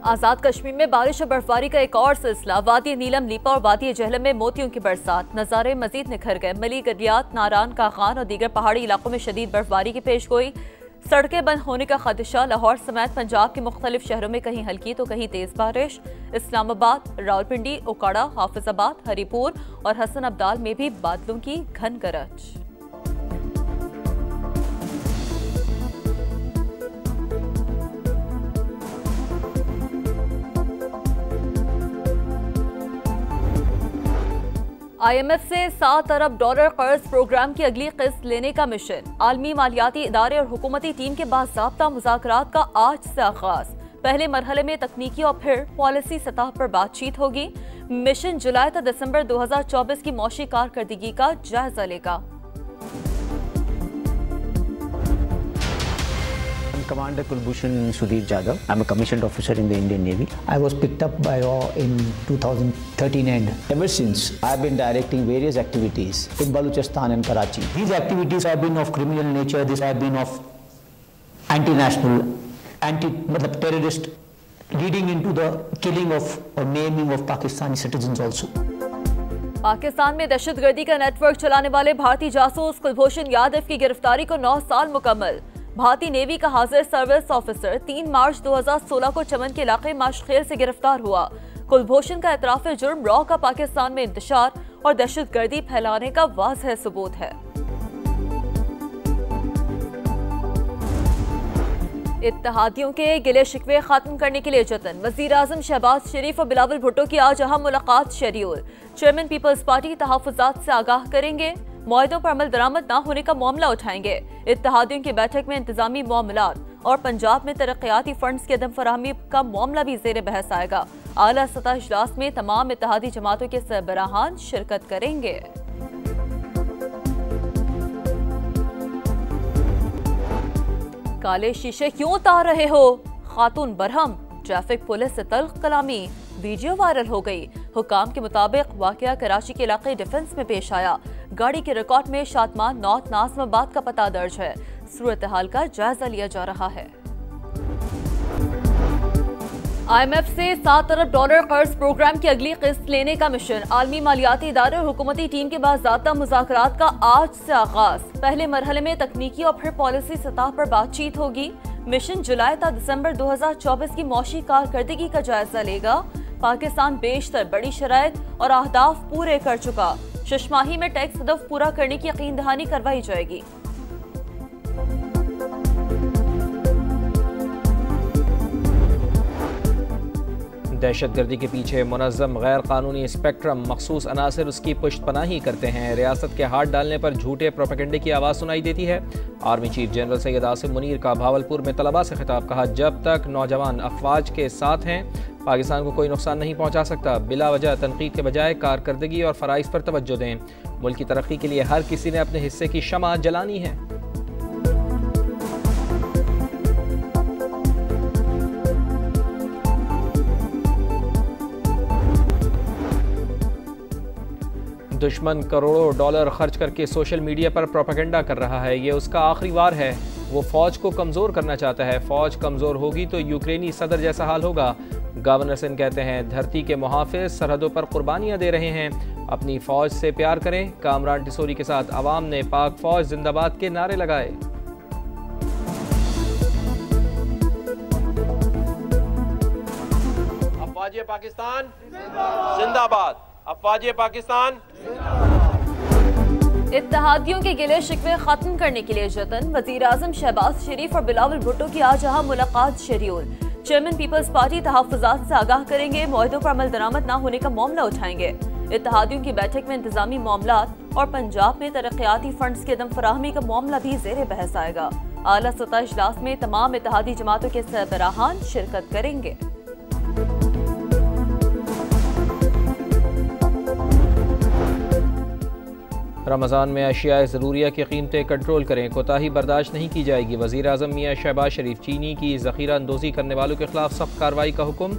आजाद कश्मीर में बारिश और बर्फबारी का एक और सिलसिला। वादी नीलम लीपा और वादी जहलम में मोतियों की बरसात। नज़ारे मजीद निखर गए। मली, गलियात, नारान, काखान और दीगर पहाड़ी इलाकों में शदीद बर्फबारी की पेशगोई। सड़कें बंद होने का खदशा। लाहौर समेत पंजाब के मुख्तलिफ शहरों में कहीं हल्की तो कहीं तेज बारिश। इस्लामाबाद, रावलपिंडी, ओकाड़ा, हाफिजाबाद, हरीपुर और हसन अब्दाल में भी बादलों की घन गरज। IMF से $7 अरब कर्ज प्रोग्राम की अगली किस्त लेने का मिशन। आलमी मालियाती इदारे और हुकूमती टीम के बाज़ाब्ता मुज़ाकरात का आज से आगाज। पहले मरहले में तकनीकी और फिर पॉलिसी सतह पर बातचीत होगी। मिशन जुलाई से दिसंबर 2024 की मौशी कारकर्दगी का जायजा लेगा। Commander Kulbhushan Sudhir Jadhav. I'm a commissioned officer in the Indian Navy. I was picked up by RAW in 2013 and Ever since, I've been directing various activities in Balochistan and Karachi. these activities have been of criminal nature, these have been of anti-national, terrorist, leading into the killing of or maiming of Pakistani citizens also. Pakistan में दहशतगर्दी का network चलाने वाले भारतीय जासूस कुलभूषण यादव की गिरफ्तारी को 9 साल मुकम्मल। भारतीय नेवी का हाजिर सर्विस ऑफिसर 3 मार्च 2016 को चमन के इलाके माशखेल से गिरफ्तार हुआ। कुलभूषण का एतराफ़ जुर्म रॉ का पाकिस्तान में इंतशार और दहशतगर्दी फैलाने का वाज़ेह सबूत है। इत्तेहादियों के गिले शिकवे खत्म करने के लिए जतन। वज़ीर आज़म शहबाज शरीफ और बिलावल भुट्टो की आज अहम मुलाकात शेड्यूल। चेयरमैन पीपल्स पार्टी तहफ़्फ़ुज़ात से आगाह करेंगे। मुआहदों पर अमल दरामद न होने का मामला उठाएंगे। इत्तेहादियों की बैठक में इंतजामी मामलात और पंजाब में तरक्याती फंड्स की अदम फराहमी का मामला भी ज़ेर बहस आएगा। आला सतह इजलास में तमाम इत्तेहादी जमातों के सरबराहान शिरकत करेंगे। काले शीशे क्यों उतार रहे हो? खातून बरहम, ट्रैफिक पुलिस से तल्ख कलामी। वीडियो वायरल हो गई। हुकाम के मुताबिक वाकया कराची के इलाके डिफेंस में पेश आया। गाड़ी के रिकॉर्ड में शातमान नॉर्थ नाज़िमाबाद का पता दर्ज है। सूरत हाल का जायजा लिया जा रहा है। IMF से $7 अरब कर्ज प्रोग्राम की अगली किस्त लेने का मिशन। आलमी मालियाती इदारे और हुकूमती टीम के बाज़ाब्ता मुज़ाकरात का आज से आगाज। पहले मरहले में तकनीकी और फिर पॉलिसी सतह पर बातचीत होगी। मिशन जुलाई से दिसंबर 2024 की मौशी कारकर्दगी का जायजा लेगा। पाकिस्तान बेशतर बड़ी शराइत और अहदाफ पूरे कर चुका। शशमाही में टैक्स हदफ पूरा करने की यकीन दहानी करवाई जाएगी। दहशतगर्दी के पीछे मुनज़्ज़म गैर कानूनी स्पेक्ट्रम मखसूस अनासर उसकी पुश्तपनाही करते हैं। रियासत के हाथ डालने पर झूठे प्रोपेगेंडे की आवाज़ सुनाई देती है। Army chief general Syed Asim Munir का भावलपुर में तलबा से खिताब। कहा, जब तक नौजवान अफवाज के साथ हैं पाकिस्तान को कोई नुकसान नहीं पहुंचा सकता। बिला वजह तनकीद के बजाय कारकर्दगी और फ़राइज़ पर तवज्जो दें। मुल्क की तरक्की के लिए हर किसी ने अपने हिस्से की शमा जलानी है। दुश्मन करोड़ों डॉलर खर्च करके सोशल मीडिया पर प्रोपेगेंडा कर रहा है। ये उसका आखिरी वार है। वो फ़ौज को कमज़ोर करना चाहता है। फ़ौज कमज़ोर होगी तो यूक्रेनी सदर जैसा हाल होगा। गवर्नर सिंह कहते हैं, धरती के मुहाफ़िज़ सरहदों पर कुर्बानियाँ दे रहे हैं। अपनी फ़ौज से प्यार करें। कामरान टिसोरी के साथ आवाम ने पाक फ़ौज जिंदाबाद के नारे लगाए। अफ़वाज पाकिस्तान जिंदाबाद। अफ़वाज पाकिस्तान। इत्तेहादियों के गिले शिकवे खत्म करने के लिए जतन। वज़ीर आज़म शहबाज शरीफ और बिलावल भुट्टो की आज अहम मुलाकात शेड्यूल। चेयरमैन पीपल्स पार्टी तहफ़्फ़ुज़ात से आगाह करेंगे। मुआहदों पर अमल दरामद न होने का मामला उठाएंगे। इत्तेहादियों की बैठक में इंतजामी मामलात और पंजाब में तरक्याती फंड्स की अदम फराहमी का मामला भी ज़ेर बहस आएगा। आला सतह इजलास में तमाम इत्तेहादी जमातों के सरबराहान शिरकत करेंगे। रमज़ान में अशियाए ज़रूरिया की कीमतें कंट्रोल करें। कोताही बर्दाश्त नहीं की जाएगी। वज़ीर आज़म मियां शहबाज शरीफ। चीनी की ज़ख़ीरा अंदोज़ी करने वालों के खिलाफ सख्त कार्रवाई का हुक्म।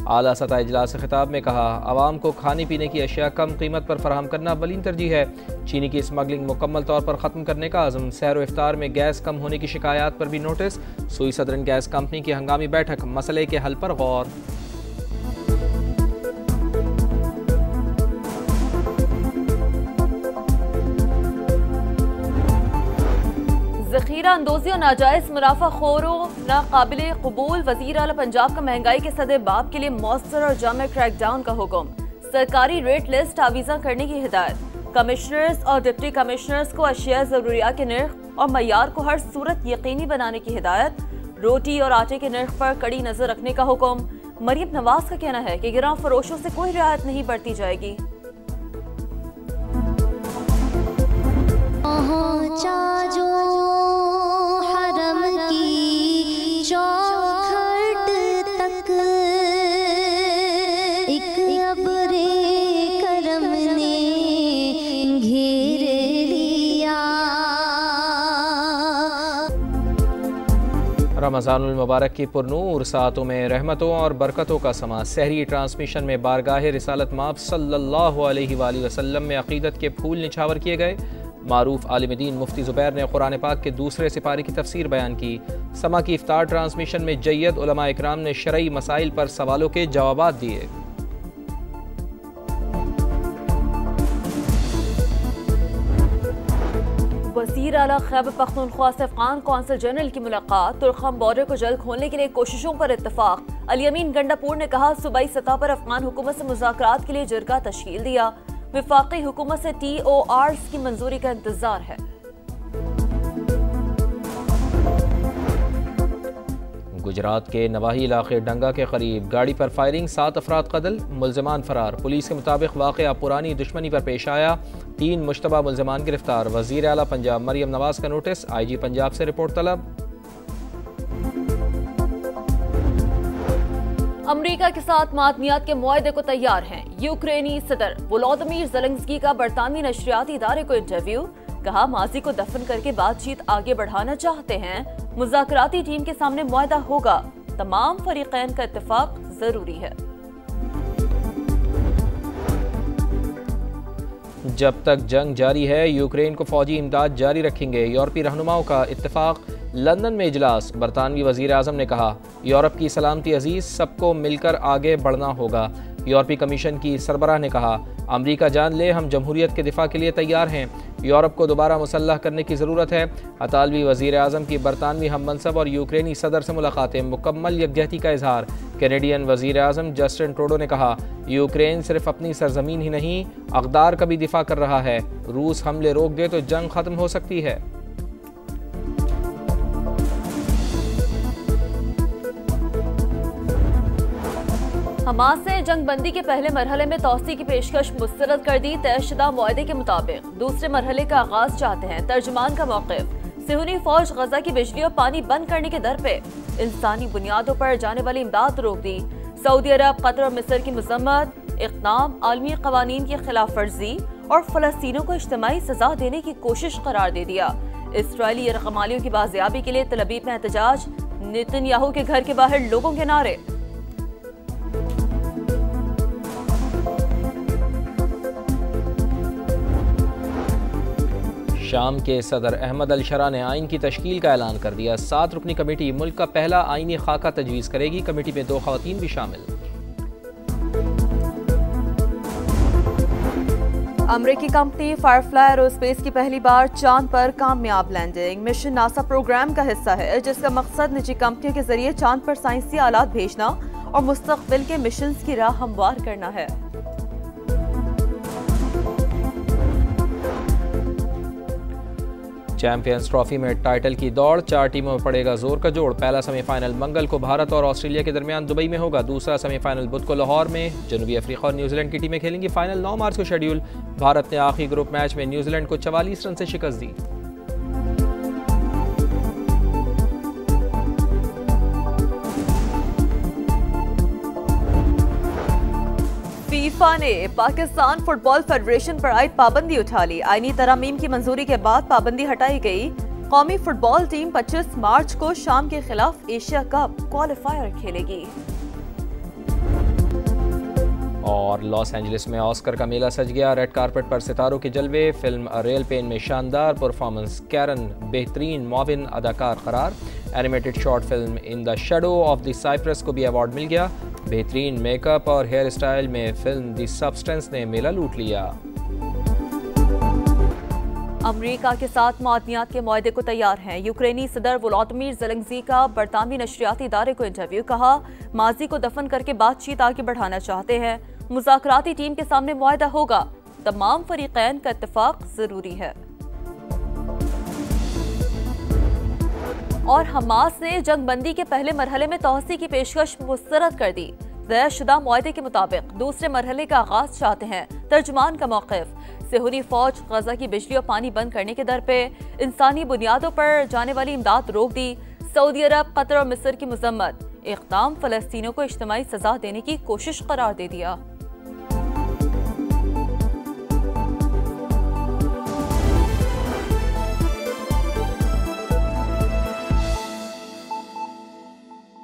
आला सतह इजलास खिताब में कहा, आवाम को खाने पीने की अशिया कम कीमत पर फराहम करना अव्वलीन तरजीह है। चीनी की स्मगलिंग मुकम्मल तौर पर ख़त्म करने का आज़म। सहर व इफ्तार में गैस कम होने की शिकायत पर भी नोटिस। सुई सदरन गैस कंपनी की हंगामी बैठक, मसले के हल पर गौर। ज़ख़ीरा अंदोज़ी और नाजायज़ मुनाफा खोरों नाकाबिल कबूल। वज़ीर आला पंजाब का महंगाई के सदे बाब के लिए मौसर और जामे क्रैकडाउन का हुक्म। सरकारी रेट लिस्ट आवीज़ा करने की हिदायत। कमिश्नर्स और डिप्टी कमिश्नर्स को अशिया ज़रूरियात के नर्ख और मयार को हर सूरत यकीनी बनाने की हिदायत। रोटी और आटे के नर्ख पर कड़ी नजर रखने का हुक्म। मरियम नवाज का कहना है कि गिरां फरोशों से कोई रियायत नहीं बरती जाएगी। जो हरम की चौखट तक एक अब्रे करम ने घेर लिया। रमज़ानुल मुबारक की पुरनूर सातों में रहमतों और बरकतों का समा। सहरी ट्रांसमिशन में बारगाह रिसालत माब सल्लल्लाहु अलैहि वसल्लम में अक़ीदत के फूल निछावर किए गए। मारूफ आलिम दीन मुफ्ती ज़ुबैर ने कुरान पाक के दूसरे सिपारे की तफसीर बयान की। समा की इफ्तार ट्रांसमिशन में जय्यद उलमा इकराम ने शरई मसाइल पर सवालों के जवाबात दिए। वज़ीर आला खैबर पख्तूनख्वा से अफ़गान कौंसल जनरल की मुलाकात। तुर्खम बॉर्डर को जल्द खोलने के लिए कोशिशों पर इत्तफाक। अली अमीन गंडापुर ने कहा, सूबाई सतह पर अफ़गान हुकूमत से मुज़ाकरात के लिए जरगा तश्कील दिया। विफाकी हुकूमत से TORs की मंजूरी का इंतजार है। गुजरात के नवाही इलाके डंगा के करीब गाड़ी पर फायरिंग, 7 अफराद कत्ल, मुल्ज़िमान फरार। पुलिस के मुताबिक वाक़या पुरानी दुश्मनी पर पेश आया। 3 मुश्तबा मुल्ज़िमान गिरफ्तार। वज़ीर आला पंजाब मरियम नवाज का नोटिस। IG पंजाब से रिपोर्ट तलब। अमेरिका के साथ मादनियात के मुआहदे को तैयार हैं यूक्रेनी सदर। वोलोदिमीर ज़ेलेंस्की का बरतानवी नशरियाती इदारे को इंटरव्यू। कहा, माजी को दफन करके बातचीत आगे बढ़ाना चाहते हैं। मुज़ाकराती टीम के सामने मुआहदा होगा। तमाम फरीक़ैन का इत्तेफाक जरूरी है। जब तक जंग जारी है, यूक्रेन को फौजी इमदाद जारी रखेंगे। यूरोपीय रहनुमाओं का इत्तेफाक। लंदन में इजलास। बरतानवी वज़ीर आज़म ने कहा, यूरोप की सलामती अजीज़, सबको मिलकर आगे बढ़ना होगा। यूरोपीय कमीशन की सरबराह ने कहा, अमरीका जान ले, हम जमहूरियत के दिफा के लिए तैयार हैं। यूरोप को दोबारा मुसल्लह करने की ज़रूरत है। अतालवी वज़ीर आज़म की बरतानवी हम मनसब और यूक्रेनी सदर से मुलाकातें, मुकम्मल यकजहती का इजहार। कैनेडियन वज़ीर आज़म जस्टिन ट्रूडो ने कहा, यूक्रेन सिर्फ अपनी सरजमीन ही नहीं, अक़दार का भी दिफा कर रहा है। रूस हमले रोक दे तो जंग ख़त्म हो सकती है। हमास ने जंगबंदी के पहले मरहले में तौसी की पेशकश मुस्तरद कर दी। तयशुदा मुआहदे के मुताबिक दूसरे मरहले का आगाज चाहते हैं। तर्जुमान का मौक़िफ़। सिहूनी फौज गजा की बिजली और पानी बंद करने के दर पे। इंसानी बुनियादों पर जाने वाली इमदाद रोक दी। सऊदी अरब, कतर और मिस्र की मज़म्मत। इक़दाम आलमी क़वानीन की खिलाफ वर्जी और फ़लस्तीनियों को इज्तिमाई सजा देने की कोशिश करार दे दिया। इसराइली यरग़मालियों की बाजियाबी के लिए तल अवीव में एहतजाज। नेतन्याहू के घर के बाहर लोगों के नारे। शाम के सदर अहमद अल शरा ने आइन की तश्कील का ऐलान कर दिया। 7 रुकनी कमेटी मुल्क का पहला आइनी खाका तजवीज़ करेगी। कमेटी में 2 ख़वातीन भी शामिल। अमेरिकी कंपनी फायरफ्लाई एरोस्पेस की पहली बार चांद पर कामयाब लैंडिंग। मिशन नासा प्रोग्राम का हिस्सा है, जिसका मकसद निजी कंपनियों के जरिए चांद पर साइंसी आलात भेजना और मुस्तकबिल के मिशन की राह हमवार करना है। चैंपियंस ट्रॉफी में टाइटल की दौड़, 4 टीमों में पड़ेगा जोर का जोड़। पहला सेमीफाइनल मंगल को भारत और ऑस्ट्रेलिया के दरमियान दुबई में होगा। दूसरा सेमीफाइनल बुध को लाहौर में। जनूबी अफ्रीका और न्यूजीलैंड की टीमें खेलेंगी। फाइनल 9 मार्च को शेड्यूल। भारत ने आखिरी ग्रुप मैच में न्यूजीलैंड को 44 रन से शिकस्त दी। फीफा ने पाकिस्तान फुटबॉल फेडरेशन पर आयद पाबंदी उठा ली। आईनी तरमीम की मंजूरी के बाद पाबंदी हटाई गई। कौमी फुटबॉल टीम 25 मार्च को शाम के खिलाफ एशिया कप क्वालिफायर खेलेगी। और लॉस एंजलिस में ऑस्कर का मेला सज गया। रेड कारपेट पर सितारों के जलवे। फिल्म रियल पेन में शानदार परफॉर्मेंस। कैरन बेहतरीन मॉविन अदाकार करार। Animated short film in the shadow of the cypress को भी अवार्ड मिल गया। बेहतरीन मेकअप और हेयर स्टाइल में फिल्म द सब्सटेंस ने मेला लूट लिया। अमरीका के साथ मादनियात के मुआहदे को तैयार हैं। यूक्रेनी सदर वोलोदिमीर ज़ेलेंस्की का बरतानवी नशरियाती इदारे को इंटरव्यू। कहा, माजी को दफन करके बातचीत आगे बढ़ाना चाहते हैं। मुज़ाकराती टीम के सामने मुआहदा होगा। तमाम फरीकैन का इत्तेफाक जरूरी है। और हमास ने जंगबंदी के पहले मरहले में तोसी की पेशकश मुस्तरद कर दी। तयशुदा मुआहदे के मुताबिक दूसरे मरहले का आगाज चाहते हैं। तर्जुमान का मौक़िफ़। सेहूनी फौज गजा की बिजली और पानी बंद करने के दर पे इंसानी बुनियादों पर जाने वाली इमदाद रोक दी। सऊदी अरब, कतर और मिस्र की मजम्मत। इक़दाम फ़लस्तीनियों को इज्तिमाई सजा देने की कोशिश करार दे दिया।